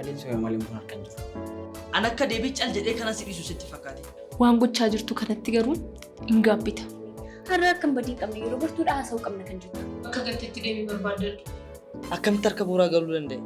Ati so malee mun harkan jiru. Ana akka deebii cal jedhee kana sibiisu sitti fakkaate. Waan gochaa jirtu kanatti garuu hin gaabbita. Har'a akkam badii qabna yeroo bartuudha haasa'uu qabna kan jirtu. Akka galteetti deemee barbaadadhu. Akkamitti harka bu'uuraa galuu danda'e?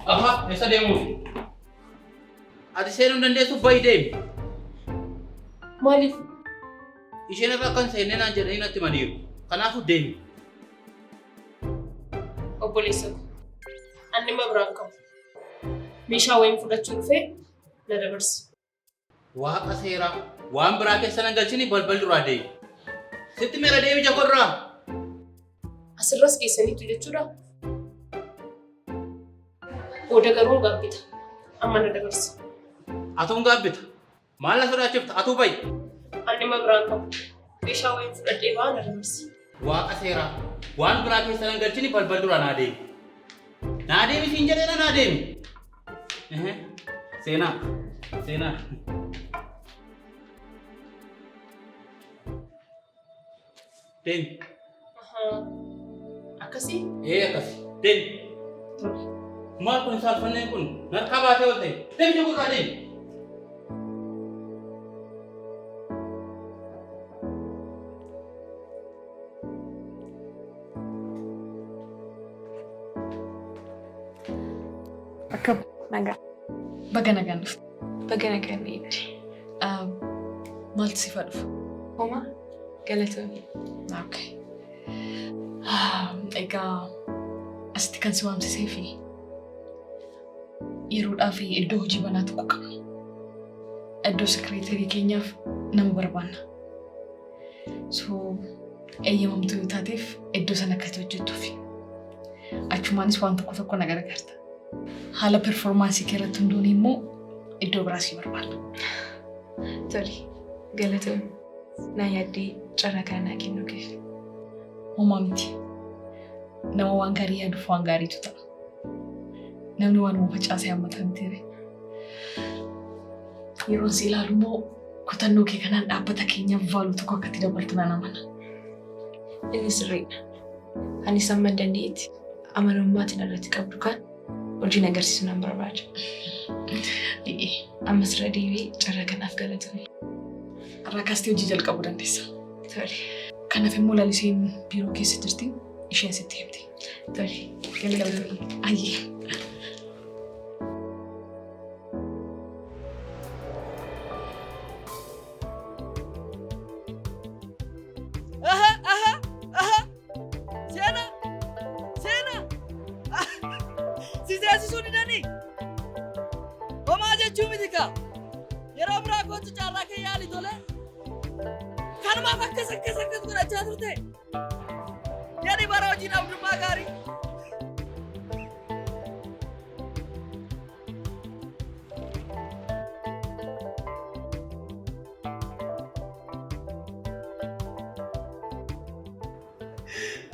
Aha, eessa deemuuf? Ati seenuu dandeessu bayi deemi. Maaliif? Isheen irraa kan seennee naan jedhanii natti maniiru. Kanaafuu deemi. Obboleessa ko. Ani ma biraan qabu. Meeshaa wayii fudhachuu dhufee na dabarsi. Waaqa seeraa waan biraa keessa nan galchini balbal duraa deemi. Sitti meera deemi jakorraa. Asirras geessaniitu jechuudha. Booda garuu gaabbita. Amma na dabarsi. Atuun gaabbita. Maal na sodaachifta? Atuu bayi. Ani ma biraan qabu. Meeshaa wayii fudhadhee baa na dabarsi. Waaqa seeraa waan biraa keessa nan galchini balbal duraa naa deemi. Naa deemi siin jedheena naa deemi. Seenaa. Seenaa. Deemi. Akkasii? Akkasii. Deemi. Maal kun saalfanneen kun narkaa baatee ol ta'e. Deemi jakorraa deemi. Akkam. Nagaa. Baga nagaan dhufte. Baga nagaan eebbi. Maaltu si faa dhufu? Homa galatoomii. Okay. Egaa asitti kan si waamsisee fi yeroodhaa fi iddoo hojii banaa tokko qabna. Iddoo sekireetarii keenyaaf nama barbaanna. So eeyyamamtuu yoo taateef iddoo sana akka hojjettuuf. Achumaanis waan tokko na gargaarta. Haala performaansii kee irratti hunduun immoo iddoo biraa si barbaanna. Toli galatoomii. Na yaaddee carraa kanaa kennuu keef. Homaa miti. Nama waan gaarii yaaduuf waan gaariitu ta'a. Namni waan facaasee hammata miti. Yeroon si ilaalu immoo kutannoo kee kanaan dhaabbata keenyaaf vaaluu tokko akkatti dabaltu nan amana. Inni sirriidha. Ani samma dandeetti amanammaatiin irratti qabdu kan hojii agarsiisu nan barbaada. Ammas irra deebi'ee carraa kanaaf galatoomii. Har'a kaastee hojii jalqabuu dandeessa. Toli. Kanaaf immoo laliseen biiroo keessa jirti isheen sitti himti. Toli. Galatoomii. Ayyee.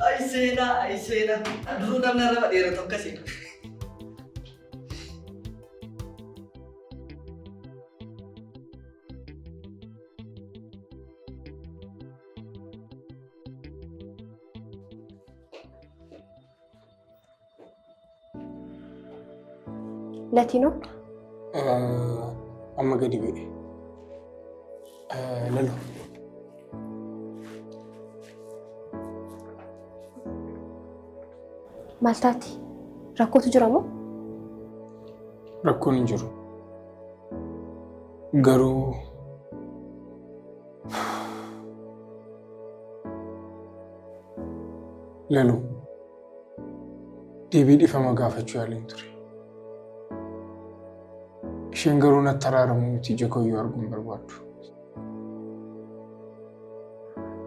Ay seenaa. Duruu namni irra badheeratu akkasii. Latino? Amma gadi bu'e. Lalu. Maal taati? Rakkootu jira moo? Rakkoon hin jiru. Garuu Lalu. Deebii dhifama gaafachuu yaaliin ture. isheen garuu natti araaramuuti ija koyyoo arguun barbaaddu.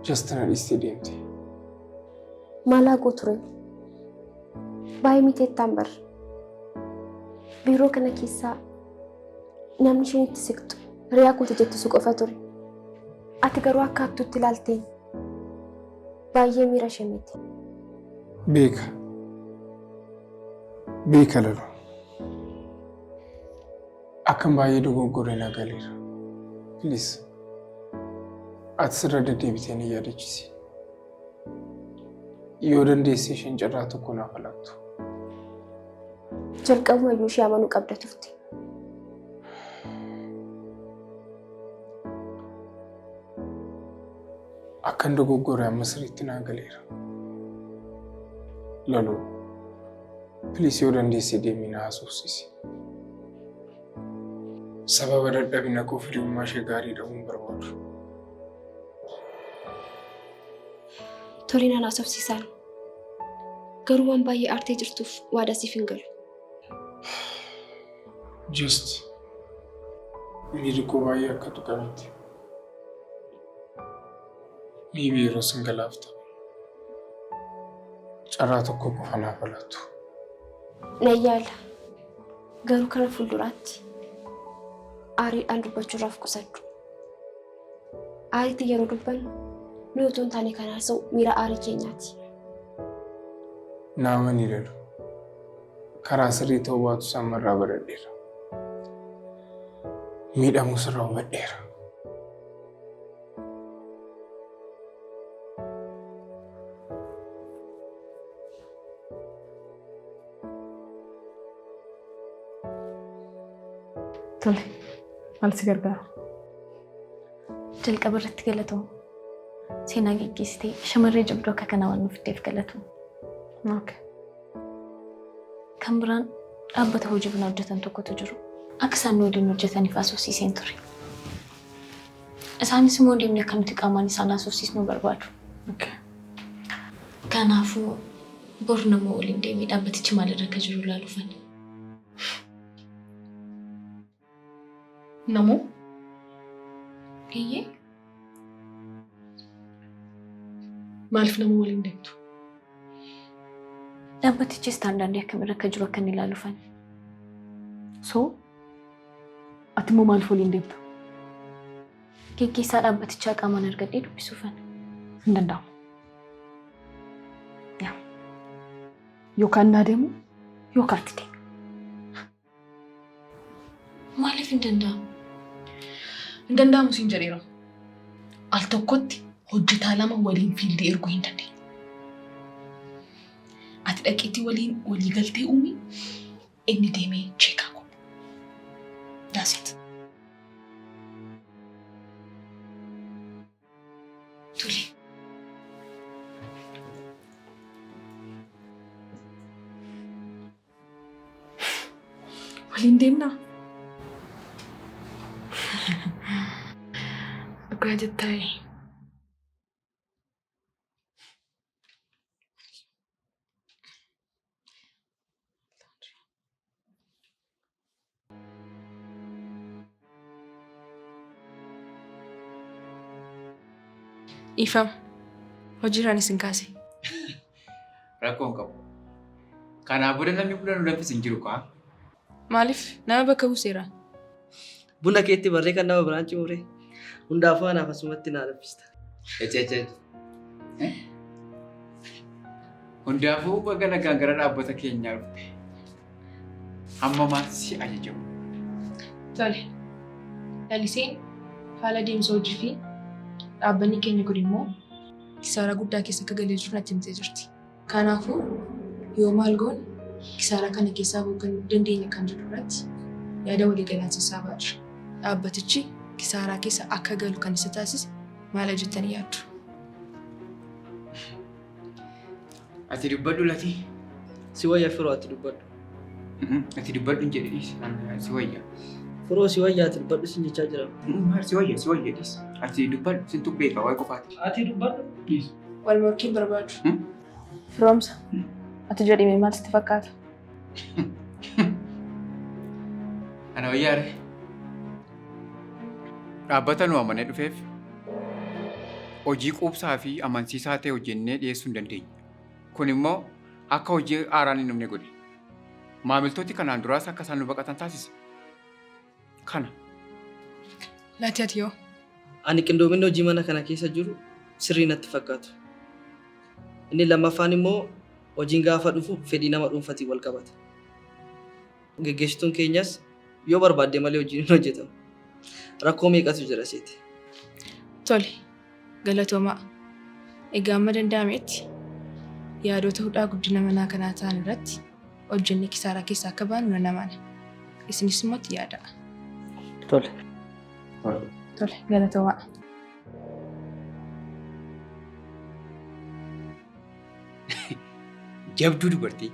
Just na dhiistee deemte. Maalaa gooture? Baay'ee miteettaan bar. Biiroo kana keessaa namni isheen itti siqtu hiriyaa kooti jettu si qofa ture. Ati garuu akka hattuutti ilaaltee baay'ee miira ishee miti. Beeka lalu. Akkam baay'ee dogoggoree na galeera. Please. Ati sirra deddeebitee ni yaadachisi. Yoo dandeessee isheen carraa tokko naaf laattu. Jalqabuma iyyuu ishee amanuu qabda turte. Akkan dogoggoree amma sirriitti naa galeera. Lalu. Please yoo dandeessee deemii na haasofsiisi. Sababa dadhabina koo firummaa ishee gaarii dhabuun barbaadu. Tole naan haasofsiisaan. Garuu waan baay'ee aartee jirtuuf waadaa siif hin galu. Just miiri koo baay'ee akka tuqameeti. Miibii yeroo sin galaafta. Carraa tokko qofa naaf laattu. Na yaala. Garuu kana fuulduraatti aariidhaan dubbachuudhaaf qusadhu. Aariitti yeroo dubbannu nu utuu hin taane kan haasa'u miira aarii keenyaati. Naama ni lalu. Karaa sirrii ta'uu baatu sammarraa baradheera. Miidhamuu sirraa hubadheera. Tole, maal si gargaara? Jalqaba irratti galatamu. Seenaa geggeessitee shamarree jabduu akka kanaa waan nuuf fiddeef galatamu. Kan biraan dhaabbata hojii buna hojjetan tokkotu jiru. Akka isaan waliin hojjetaniif haasofsiiseen ture. Isaanis immoo deemnee akka nuti qaamaan isaan haasofsiisnu barbaadu. Kanaafuu bor nama waliin deemee dhaabbatichi maalirra akka jiru ilaaluufan. Namoo? Eeyyee. Maaliif nama waliin deemtu? Dhaabbatichi istaandaardii akkamirra akka jiru akka inni ilaaluufan. So? Ati immoo maaliif waliin deemta? Geggeessaa dhaabbatichaa qaamaan argadhee dubbisuufan. Hin danda'amu. Yookaan naa deemu yookaan ati deemu. Maaliif hin danda'amu? Hin danda'amu siin jedheera. Al tokkotti hojjetaa lama waliin fiildii erguu hin dandeenye. Ati dhaqeetti waliin walii galtee uumi inni deemee cheekaa godhu. That's it. Tuli. Waliin deemnaa? Dhugaa jettaayi. Ifam, hojiirraan isin kaase. Rakkoon qabu. Kanaaf booda namni kudhan danfis hin jiru kaa. Maaliif nama bakka buuseera? Buna keetti barree kan nama biraan cimure. Hundaafuu anaaf asumatti naa laffista. Hundaafuu baga nagaan gara dhaabbata keenyaa dhufte. Amma maal si ajajamu? Tole. Laliseen haala deemsa hojii fi dhaabbanni keenya kun immoo kisaaraa guddaa keessa akka galee jiru natti himtee jirti. Kanaafuu yoo maal goone kisaaraa kana keessaa bahuu kan dandeenya kan jedhu irratti yaada waliigalaan sassaabaa jira. Dhaabbatichi kisaaraa keessa akka galu kan isa taasise maal jettanii yaaddu? Ati dubbadhu lati. Si wayya firoo ati dubbadhu. Ati dubbadhu hin jedhis. Si wayya. Firoo si wayya ati dubbadhu sin jechaa jira. Si wayya dhis. Ati dubbadhu sintu beeka waa'ee qofaati. Ati dubbadhu. Wal morkiin barbaadu. Firoomsa. Ati jedhime maal sitti fakkaata? Ana wayyaare dhaabbata nu amanee dhufeef hojii quubsaa fi amansiisaa ta'e hojjennee dhiyeessuu hin dandeenye. Kun immoo akka hojii haaraan hin dhumne godhe. Maamiltooti kanaan duraas akka isaan nu baqatan taasise. Kana. Laati ati yoo? Ani qindoominni hojii mana kana keessa jiru sirrii natti fakkaatu. Inni lammaffaan immoo hojiin gaafa dhufu fedhii nama dhuunfaatiin wal qabata. Geggeessituun keenyas yoo barbaadde malee hojiin hin hojjetamu. Rakkoo meeqatu jira seeti? Tole, galatoomaa. Egaa amma danda'ametti yaadota hudhaa guddina manaa kanaa ta'an irratti hojjennee kisaaraa keessaa akka baanu nan amana. Isinis immoo itti yaadaa. Tole. Tole, galatoomaa. Jabduu dubartii.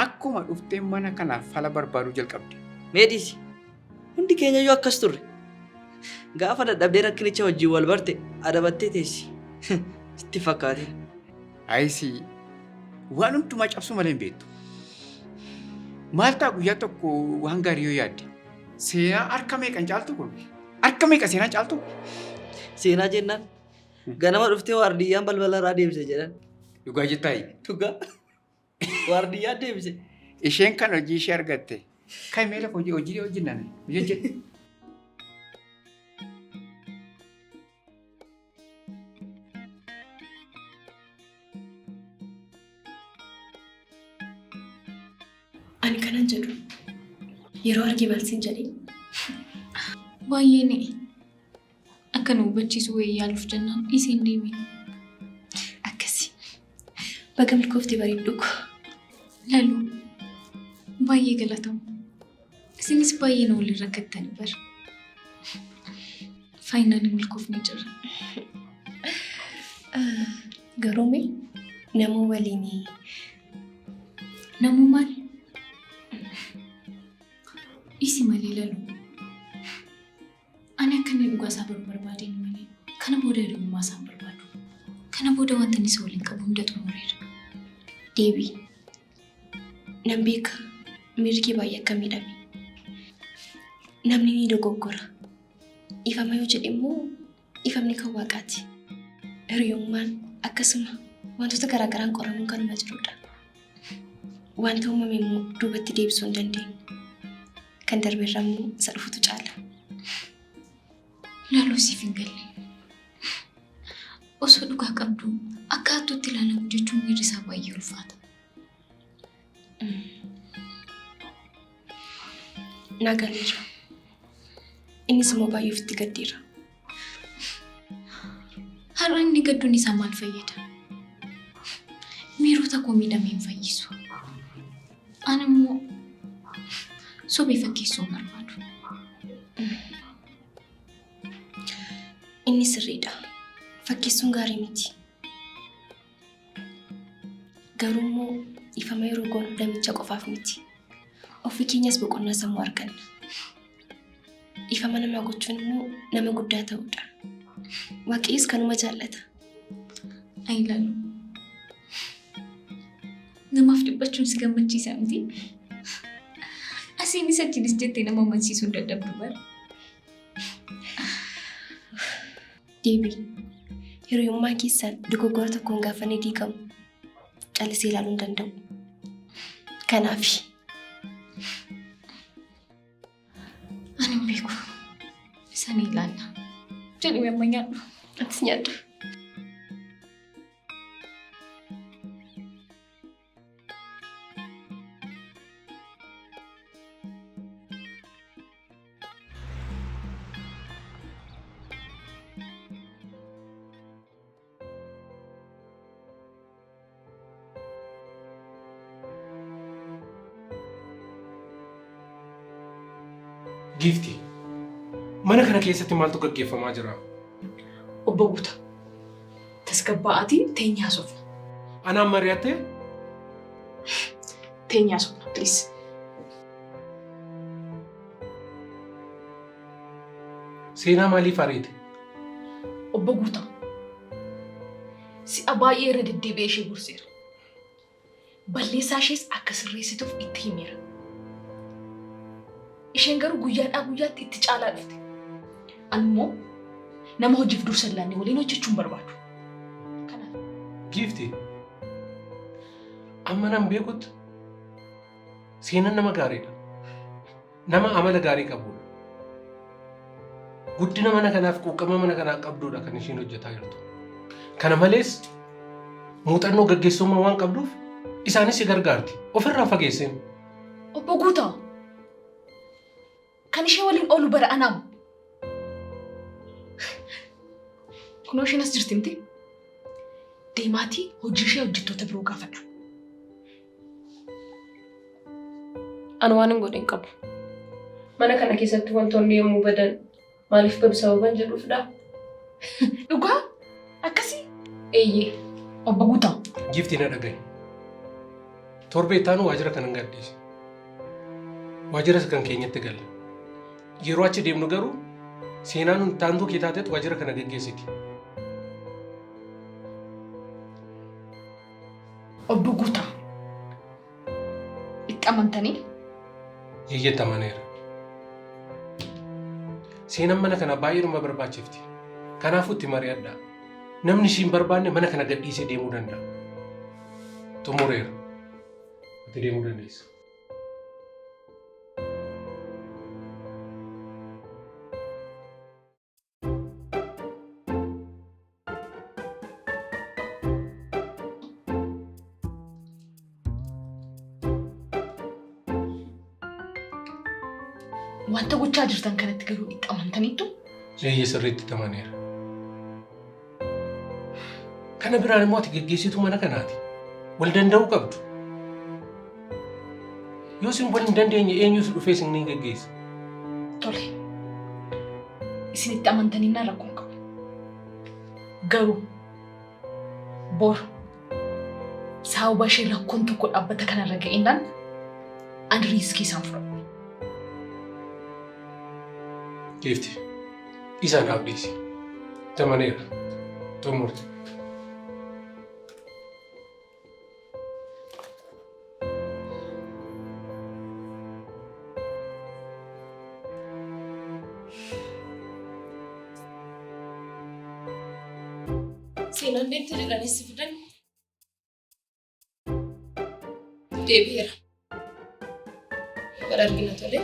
Akkuma dhuftee mana kanaaf fala barbaaduu jalqabde. Meedhiisi. Hundi keenya yoo akkas turre. Gaafa dadhabdee rakkinicha wajjin wal barte adabattee teessi. Itti fakkaate. Ayisii waan hundumaa cabsuu malee hin beektu. Maal ta'a guyyaa tokko waan gaarii yoo yaadde? Seenaa harka meeqan caaltu kun? Harka meeqa seenaa caaltu? Seenaa jennaan ganama dhuftee waardiyyaan balbala irraa deebise jedhan. Dhugaa jettaayi? Dhugaa. Waardiyyaa deebise. Isheen kan hojii ishee argatte. Kan meela hojii hojjennan biyya jedhe. Ani kanan jedhu yeroo argi balsiin jedhee. Baay'ee akka nu hubachiisu wayii yaaluuf jennaan isiin deemi. Akkasi. Baga milkoofte bareeddu ko. Lalu baay'ee galatamu. Isinis baay'ee na waliin rakkattani bara. Faayinaan milkoofne jira. Garuume namuu waliin. Namuu maal? Isi malee lalu. Ani akka inni dhugaa isaa baruu barbaadeen malee kana booda hiriyummaa isaa barbaadu. Kana booda wanta inni isa waliin qabu hunda xumureera. Deebii. Nan beeka mirgi baay'ee akka miidhame. Namni ni dogoggora. Ifama yoo jedhe immoo ifamni kan waaqaati. Hiriyummaan akkasuma wantoota garaagaraan qoramuun kanuma jirudha. Wanta uumame immoo duubatti deebisuu hin dandeenye. Kan darbeerra immoo isa dhufutu caala. Laaloo siif hin galle. Osoo dhugaa qabdu akka hattuutti ilaalamu jechuun miirri isaa baay'ee ulfaata. Naa galeera. Innis immoo baay'ee ofitti gaddeera. Har'a inni gadduun isaa maal fayyada? Miirota koo miidhamee hin fayyisu. Ani immoo sobee fakkeessuu barbaadu. Inni sirriidha. Fakkeessuun gaarii miti. Garuu immoo ifama yeroo goonu namicha qofaaf miti. Ofii keenyas boqonnaa sammuu arganna. Ifama namaa gochuun immoo nama guddaa ta'uudha. Waaqayyis kanuma jaallata. Ayi Lalu. Namaaf dhiphachuun si gammachiisa miti? Asiinis achiinis jettee nama amansiisuu hin dadhabdu bara. Deebii. Hiriyummaa keessaan dogoggora tokkoon gaafa ni diigamu. Callisee ilaaluu hin danda'u. Kanaafi. Ani hin beeku. Isaan ilaalla. Jedhime amma nyaadhu. Atis nyaadhu. Gifti. Mana kana keessatti maaltu gaggeeffamaa jira? Obbo Guutaa. Tasgabba'aatii teenyaa sofna. Anaan mari'attee? Teenyaa sofna, please. Seenaa maaliif ariite? Obbo Guutaa. Si'a baay'ee irra deddeebi'ee ishee gorseera. Balleessaa ishees akka sirreessituuf itti himeera. Isheen garuu guyyaadhaa guyyaatti itti caalaa dhufte. Anmoo nama hojiif dursa laannee waliin hojjechuun barbaadu. Gifti. Amma nan beekutti seenaan nama gaariidha. Nama amala gaarii qabudha. Guddina mana kanaaf quuqqama mana kanaa qabduudha kan ishiin hojjetaa jirtu. Kana malees muuxannoo gaggeessummaa waan qabduuf isaanis si gargaarti. Ofirraa fageessin. Obbo Guutaa. Kan ishee waliin oolu bara anaamu. Kunoo isheen as jirti miti. Deemaatii hojii ishee hojjettoota biroo gaafadhu. Ani waan hin godhin qabu. Mana kana keessatti wantoonni yommuu badan maaliif galu sababan jedhuufidha. Dhugaa? Akkasii? Eeyyee. Obbo Guutaa. Gifti na dhagaye. Torbee taanu waajjira kan hin gadhiise. Waajjira kan keenyatti galla. Yeroo achi deemnu garuu seenaan taantuu kee taatetu waajjira kana gaggeessiti. Obbo Guutaa. Itti amantanii? Eeyyatti amaneera. Seenaan mana kana baay'ee nama barbaachifti. Kanaafuu itti mari'adhaa. Namni ishiin barbaanne mana kana gadhiisee deemuu danda'a. Xumureera. Ati deemuu dandeessa. Wanta gochaa jirtan kanatti garuu itti amantaniittu? Eeyyee sirriitti itti amaneera. Kana biraan immoo ati gaggeessitu mana kanaati. Wal danda'uu qabdu. Yoo isin wal hin dandeenye eenyutu dhufee isin ni gaggeessa? Tole. Isin itti amantanii na rakkoon qabu. Garuu bor sababa ishee rakkoon tokko dhaabbata kanarra ga'eennaan ani riiskii isaan fudhadhu. Gifti. Isaan abdiisi. Tamaneera. Xumurte. Seenaan deemte jedhanis fidan deebi'eera. Bara argina tolee.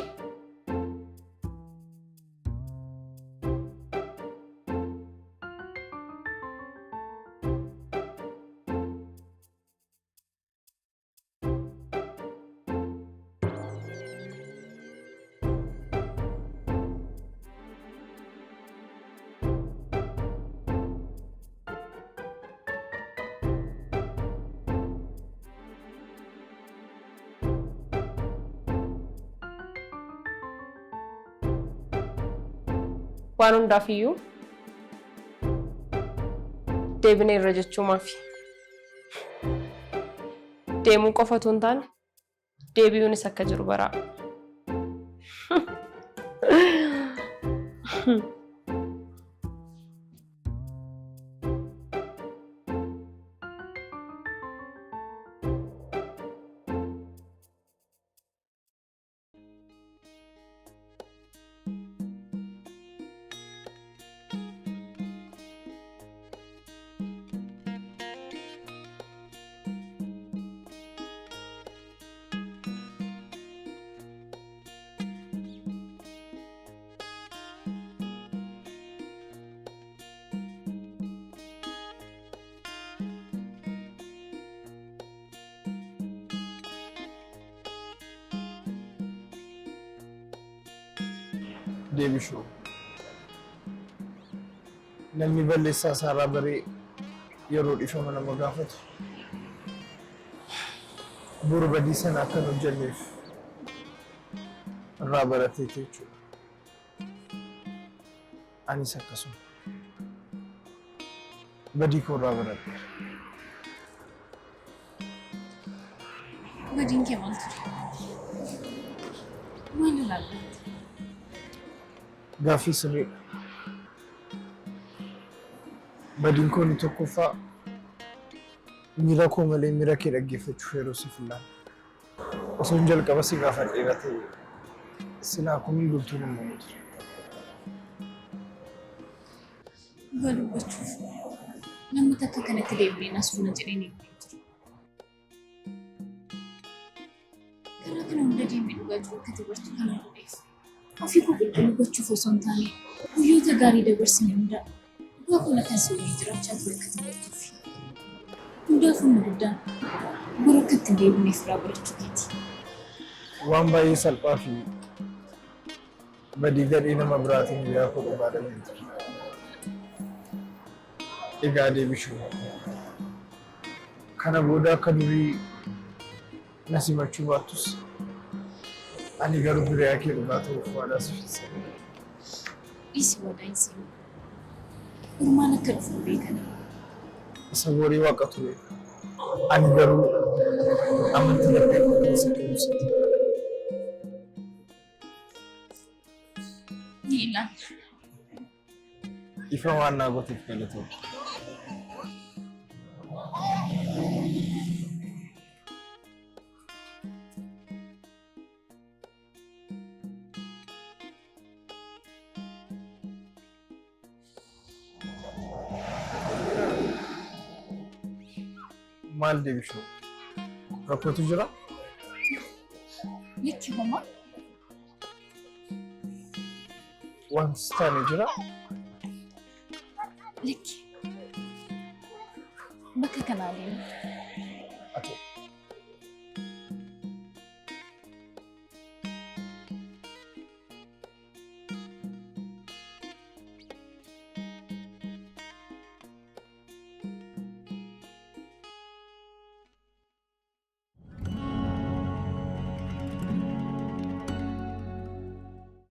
waan hundaafiyyuu deebinee irra jechuu maafi. Deemuu qofa otoo hin taane deebi'uunis akka jiru baraa. Deebishu. Namni balleessaa isaarraa baree yeroo dhiifama nama gaafatu. Boru badii sana akka hin hojjenneef irraa barateeti jechuudha. Anis akkasuma. Badii koo irraa baradhe. Badiin kee maal ture? Maal ilaalaa? Gaaffii sirriidha. Badiin koo inni tokkoffaa miira koo malee miira kee dhaggeeffachuuf yeroo si fillaan. Osoo hin jalqaba si gaafadheera ta'e silaa kun hundumtuu nama ture. Galubachuuf namni takka kanatti deebiin as fuuna jedhanii karaa kana hunda deemee dhugaa jiru akka dabartu kana godheef ofii koo qulqulluu gochuuf osoo hin taane guyyoota gaarii dabarsine hunda dhugaa kun akka si waliin jiraachaa ture akka dabartuuf hundaaf humna guddaan bora akka ittiin deebineef irraa barachuu keeti. Waan baay'ee salphaa fi badii gadhii nama biraatiin biyyaa koo dhugaadhamee jira. Egaa deebishuu. Kana booda akka durii na simachuu baattus ani garuu hiriyaa kee dhugaa ta'uuf waadaas fidse. Isi wadaan seenuu. Hirmaan akka dhufu beekana. Isa boorii waaqa ture. Ani garuu amantii laphee koo keessa deebisate. Niilaan. Ifa waan naa gooteef galatoomi. Maal deebishuu? Rakkootu jira? Likki homaa? Wanti taane jira? Likki. Bakka kanaa deemu.